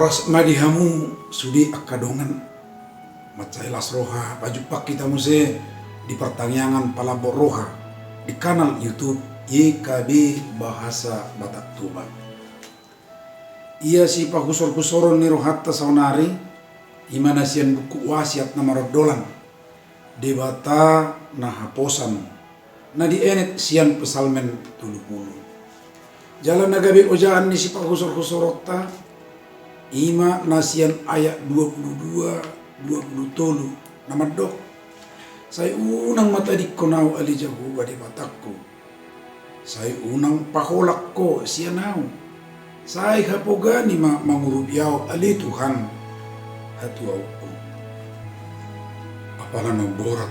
Oras madihamu sudi akadongan macailas roha pajupak kita muse di pertanyaan palabor roha di kanal YouTube YKB Bahasa Batak Tuban. Ia si pahusor-husoron ni rohatta saunari imana sian buku wasiat na marodolan debata na haposan na dienet sian pesalmen 70. Jalan nagabi ojaan ni si pahusor-husorotta ima nasian ayat 22-23 nama dok. Saya unang mata di konau ali jahu di batakku. Saya unang paholak ko sianau. Saya hapogani mangurubiao ali Tuhan hatu aku. Apalan no borat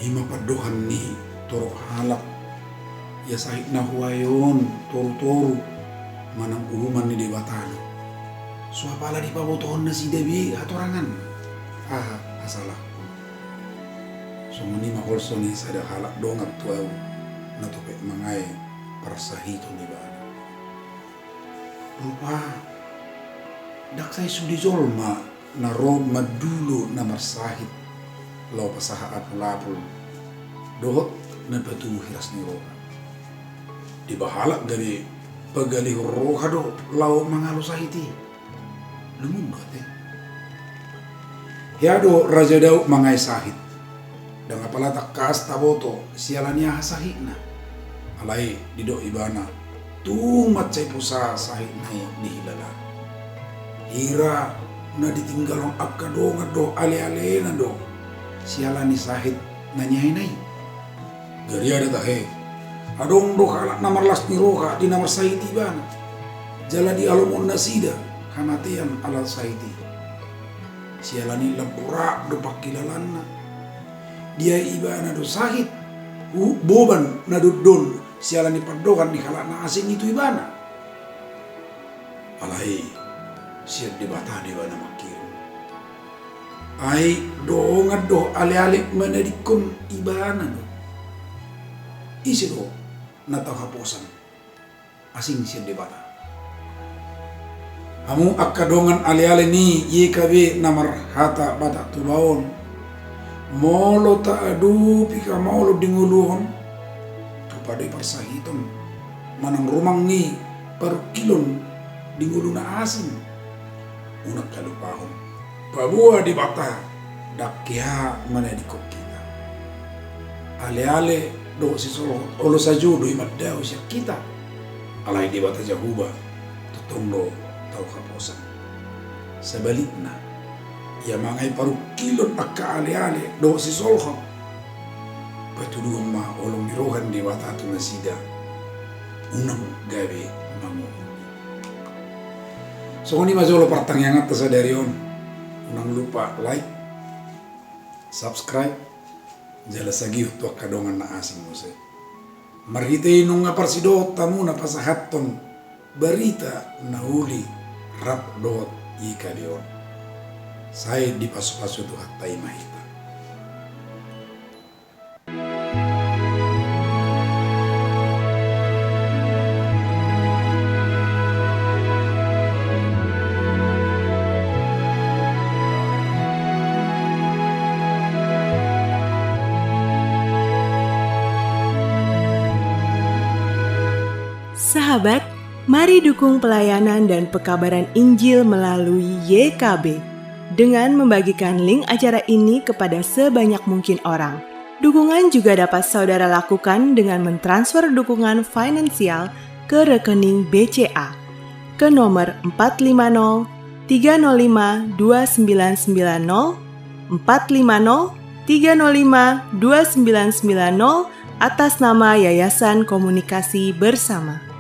ima padohan ni toro halak ya sahik na huayon toru-toru manang uhuman ni debatano. Suapala di pabotohon na si Dewi hatorangan. Asalah. So muni makolso ni sada halak dongat tuaw na tupek mangay para sa hito ni ba. Rupa daksay sudizolma na rob madulo na marsahit law pasaha at lapol dohot na patuh hiras ni roha. Di bahalak gani pagali roha do law mangalo sahiti. Lumundot Hiado Raja Daud mangay sahit. Dengan palatak kas taboto sialania sahit na. Alay dido ibana tumat cay pusa sahit na dihilala. Hira na ditinggalong akadonga do ale-ale na do sialani sahit na nyahinay. Gariada tahe adong do kalak namarlas ni roha di namar sahit ibana. Jala di alomon nasida kamatian alal saiti. Sialani lampurak do pakilalan na. Dia ibana do sahit. Boban na dudon sialani padokan di kalak na asing itu ibana. Alay siap dibata di bana makirim. Ay doongan do ale-ale manadikon ibana do. Isi do natau haposan. Asing siap dibata. Amu akadongan ale-ale ni YKB namar hata Batak Tuban. Molo ta adu pika molo dinguluhon. Tupadai parsahiton. Manang rumang ni per kilon dingulu na asin. Unak kalupahon. Pabua di bata dakya mana di kita. Ale-ale do si solo olo saju do imadao siya kita. Alay di bata jahuba. Tutungdo tau kaposan. Sebaliknya, ia mangai paru kilon akka ale-ale do si solho. Patulungan ma olong dirohan di watatu nasida. Unang gabi mangu. So ni majolo pertanyaan atas sadarion. Unang lupa like, subscribe, jelas lagi untuk kadongan na asing mo se. Marhitay nung aparsidot tamu na pasahaton berita nahuli rap dot YKB. Saya di pasu-pasu tu hatai mahita. Sahabat, mari dukung pelayanan dan pekabaran Injil melalui YKB dengan membagikan link acara ini kepada sebanyak mungkin orang. Dukungan juga dapat saudara lakukan dengan mentransfer dukungan finansial ke rekening BCA ke nomor 450 305 2990 450 305 2990 atas nama Yayasan Komunikasi Bersama.